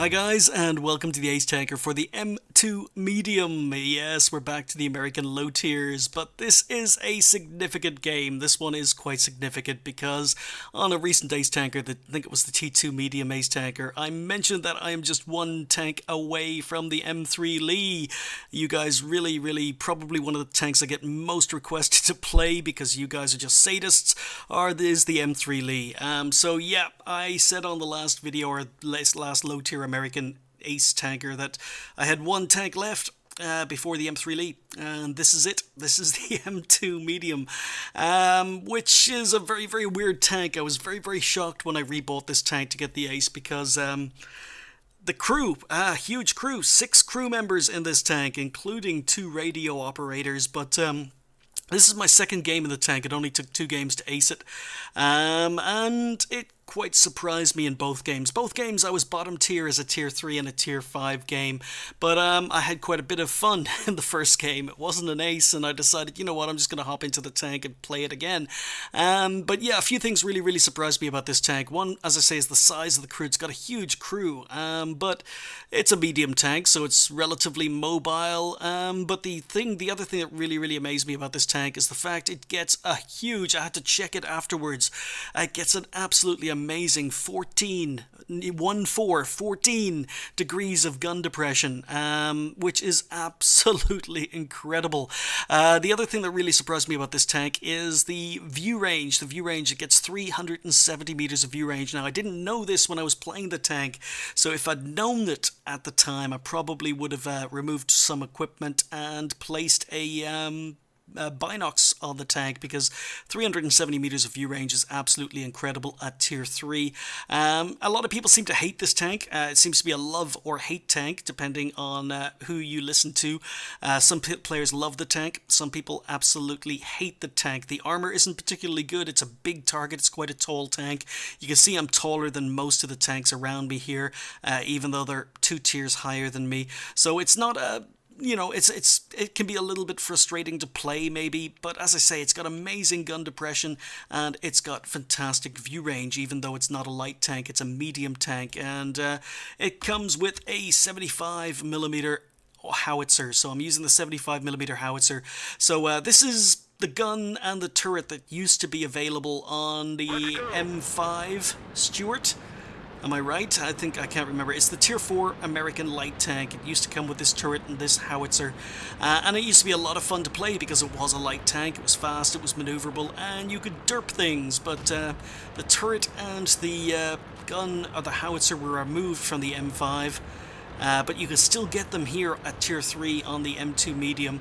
Hi guys, and welcome to the Ace Tanker for the M2 Medium. Yes, we're back to the American low tiers, but this is a significant game. This one is quite significant because on a recent Ace Tanker, I think it was the T2 Medium Ace Tanker, I mentioned that I am just one tank away from the M3 Lee. You guys really, probably one of the tanks I get most requested to play because you guys are just sadists, is the M3 Lee. So yeah, I said on the last video, or last low tier American Ace Tanker, that I had one tank left before the M3 Lee, and this is it. This is the M2 Medium, which is a very weird tank. I was very shocked when I rebought this tank to get the Ace because the crew, huge crew, 6 crew members in this tank, including 2 radio operators, but this is my second game in the tank. It only took 2 games to ace it, and it quite surprised me in both games. Both games I was bottom tier as a tier 3 and a tier 5 game, but I had quite a bit of fun in the first game. It wasn't an ace, and I decided, you know what, I'm just going to hop into the tank and play it again. But yeah, a few things really surprised me about this tank. One, as I say, is the size of the crew. It's got a huge crew, but it's a medium tank, so it's relatively mobile. But the other thing that really amazed me about this tank is the fact it gets a huge, I had to check it afterwards, it gets an absolutely amazing 14 degrees of gun depression, which is absolutely incredible. The other thing that really surprised me about this tank is the view range. The view range, it gets 370 meters of view range. Now, I didn't know this when I was playing the tank, so if I'd known it at the time, I probably would have removed some equipment and placed a binocs on the tank, because 370 meters of view range is absolutely incredible at tier 3. A lot of people seem to hate this tank. It seems to be a love or hate tank depending on who you listen to. Some players love the tank, some people absolutely hate the tank. The armor isn't particularly good. It's a big target. It's quite a tall tank. You can see I'm taller than most of the tanks around me here, even though they're 2 tiers higher than me. So it's not a, you know, it can be a little bit frustrating to play maybe, but as I say, it's got amazing gun depression and it's got fantastic view range. Even though it's not a light tank, it's a medium tank, and it comes with a 75mm howitzer. So I'm using the 75mm howitzer. So this is the gun and the turret that used to be available on the M5 Stuart. Am I right? I can't remember. It's the Tier 4 American light tank. It used to come with this turret and this howitzer. And it used to be a lot of fun to play because it was a light tank, it was fast, it was maneuverable, and you could derp things. But the turret and the gun or the howitzer were removed from the M5. But you can still get them here at Tier 3 on the M2 Medium.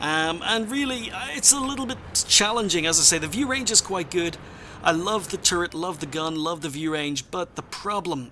And really, it's a little bit challenging. As I say, the view range is quite good. I love the turret, love the gun, love the view range, but the problem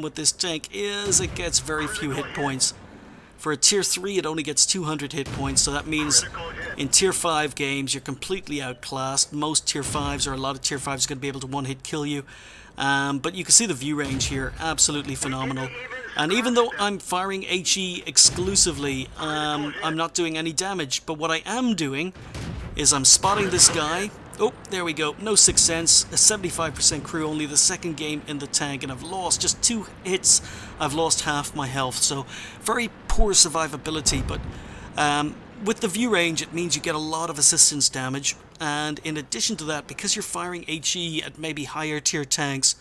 with this tank is it gets very few hit points. For a tier 3, it only gets 200 hit points, so that means in tier 5 games, you're completely outclassed. Most tier 5s, or a lot of tier 5s, are going to be able to one-hit kill you. But you can see the view range here, absolutely phenomenal. And even though I'm firing HE exclusively, I'm not doing any damage. But what I am doing is I'm spotting this guy. Oh, there we go. No sixth sense. A 75% crew, only the second game in the tank, and I've lost just 2 hits. I've lost half my health, so very poor survivability. But with the view range, it means you get a lot of assistance damage. And in addition to that, because you're firing HE at maybe higher tier tanks,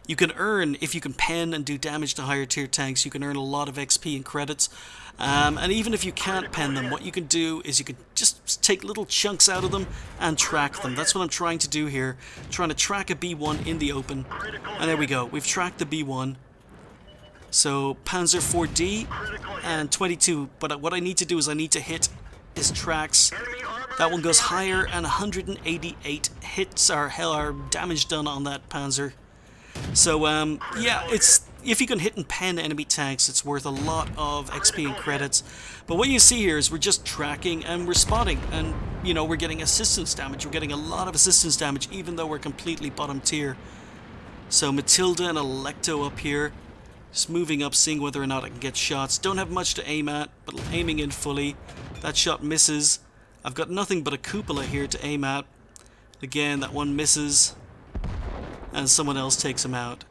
you can earn, if you can pen and do damage to higher tier tanks, you can earn a lot of XP and credits. And even if you can't pen them, what you can do is you can just take little chunks out of them and track them. That's what I'm trying to do here. Trying to track a B1 in the open. And there we go. We've tracked the B1. So Panzer 4D and 22. But what I need to do is I need to hit his tracks. That one goes higher, and 188 hits are damage done on that Panzer. So yeah, it's, if you can hit and pen enemy tanks, it's worth a lot of XP and credits. But what you see here is we're just tracking and we're spotting, and you know, we're getting assistance damage. We're getting a lot of assistance damage even though we're completely bottom tier. So Matilda and Electo up here, just moving up, seeing whether or not I can get shots. Don't have much to aim at, but aiming in fully. That shot misses. I've got nothing but a cupola here to aim at. Again, that one misses, and someone else takes him out.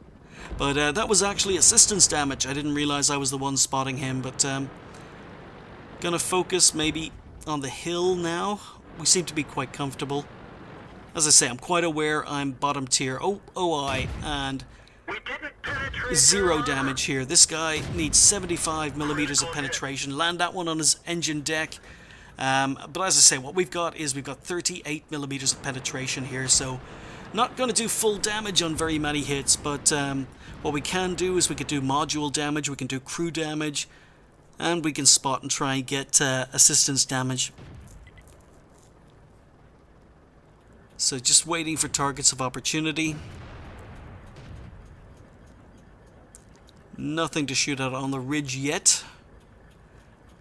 But that was actually assistance damage. I didn't realize I was the one spotting him, but gonna focus maybe on the hill now. We seem to be quite comfortable. As I say, I'm quite aware I'm bottom tier. Oh, OI, and 0 damage here. This guy needs 75 millimeters of penetration. Land that one on his engine deck. But as I say, what we've got is we've got 38 millimeters of penetration here, so not going to do full damage on very many hits, but what we can do is we could do module damage, we can do crew damage, and we can spot and try and get assistance damage. So just waiting for targets of opportunity. Nothing to shoot at on the ridge yet.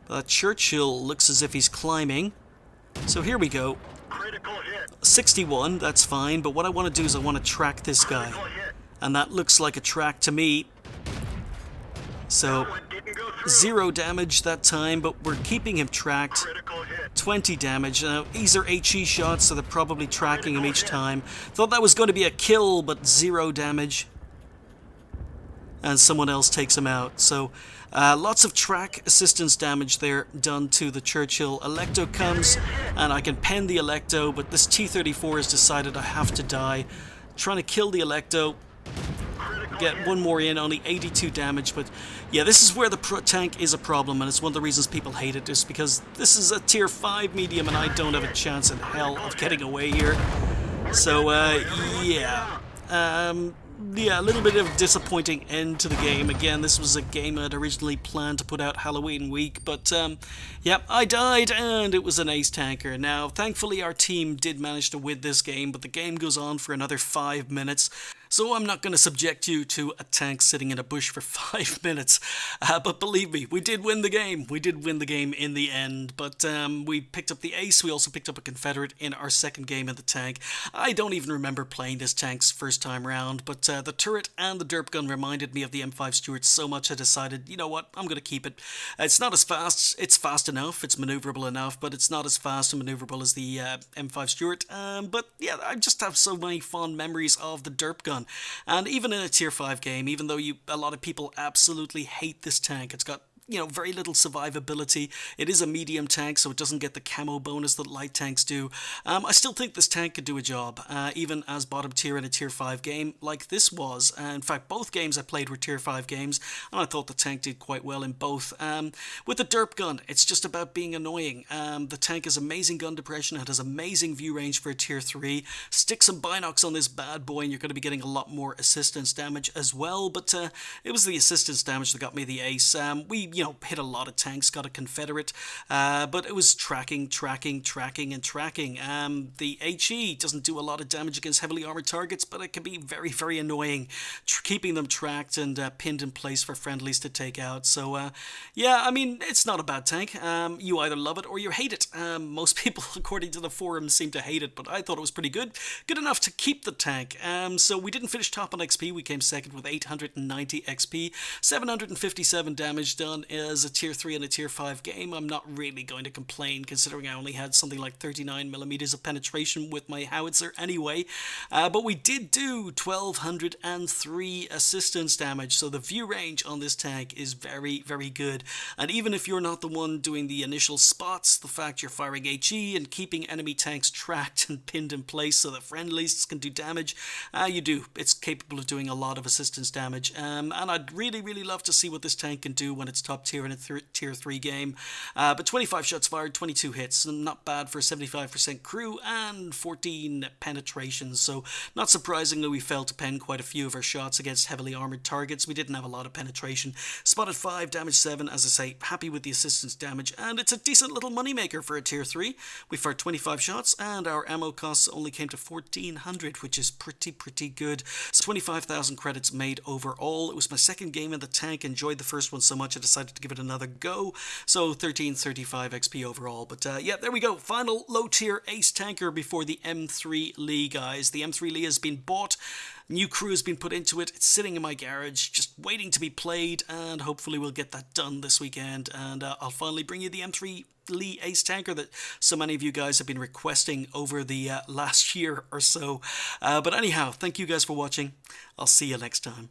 But Churchill looks as if he's climbing. So here we go. 61, that's fine, but what I want to do is I want to track this guy. And that looks like a track to me. So 0 damage that time, but we're keeping him tracked. 20 damage. Now, these are HE shots, so they're probably tracking him each time. Thought that was going to be a kill, but 0 damage. And someone else takes him out. So lots of track assistance damage there done to the Churchill. Electo comes, and I can pen the Electo, but this T-34 has decided I have to die. Trying to kill the Electo. Get one more in, only 82 damage, but yeah, this is where the tank is a problem, and it's one of the reasons people hate it, is because this is a tier 5 medium, and I don't have a chance in hell of getting away here. So, yeah. Yeah, a little bit of a disappointing end to the game. Again, this was a game I'd originally planned to put out Halloween week, but yeah, I died, and it was an ace tanker. Now, thankfully, our team did manage to win this game, but the game goes on for another 5 minutes. So I'm not going to subject you to a tank sitting in a bush for 5 minutes. But believe me, we did win the game. We did win the game in the end. But we picked up the ace. We also picked up a Confederate in our second game in the tank. I don't even remember playing this tank's first time round. But the turret and the derp gun reminded me of the M5 Stuart so much I decided, you know what, I'm going to keep it. It's not as fast. It's fast enough. It's maneuverable enough. But it's not as fast and maneuverable as the M5 Stuart. But yeah, I just have so many fond memories of the derp gun. And even in a tier 5 game, even though a lot of people absolutely hate this tank, it's got, you know, very little survivability. It is a medium tank, so it doesn't get the camo bonus that light tanks do. I still think this tank could do a job, even as bottom tier in a tier 5 game like this was. In fact, both games I played were tier 5 games, and I thought the tank did quite well in both. With the derp gun, it's just about being annoying. The tank has amazing gun depression, it has amazing view range for a tier 3. Stick some binocs on this bad boy, and you're going to be getting a lot more assistance damage as well, but it was the assistance damage that got me the ace. We hit a lot of tanks, got a Confederate, but it was tracking, and tracking. The HE doesn't do a lot of damage against heavily armored targets, but it can be very, very annoying, keeping them tracked and pinned in place for friendlies to take out. So, yeah, I mean, it's not a bad tank. You either love it or you hate it. Most people, according to the forums, seem to hate it, but I thought it was pretty good. Good enough to keep the tank. So we didn't finish top on XP. We came second with 890 XP, 757 damage done as a tier 3 and a tier 5 game. I'm not really going to complain, considering I only had something like 39 millimeters of penetration with my howitzer anyway. But we did do 1203 assistance damage, so the view range on this tank is very, very good. And even if you're not the one doing the initial spots, the fact you're firing HE and keeping enemy tanks tracked and pinned in place so that friendlies can do damage, it's capable of doing a lot of assistance damage. And I'd really, really love to see what this tank can do when it's top tier in a tier 3 game. But 25 shots fired, 22 hits, not bad for 75% crew and 14 penetrations. So not surprisingly, we failed to pen quite a few of our shots against heavily armored targets. We didn't have a lot of penetration. Spotted 5, damage 7, as I say, happy with the assistance damage, and it's a decent little moneymaker for a tier 3. We fired 25 shots, and our ammo costs only came to 1,400, which is pretty good. So 25,000 credits made overall. It was my second game in the tank, enjoyed the first one so much I decided to give it another go. So 1335 XP overall. But yeah, there we go. Final low tier ace tanker before the M3 Lee, guys. The M3 Lee has been bought. New crew has been put into it. It's sitting in my garage, just waiting to be played, and hopefully we'll get that done this weekend. And I'll finally bring you the M3 Lee ace tanker that so many of you guys have been requesting over the last year or so. But anyhow, thank you guys for watching. I'll see you next time.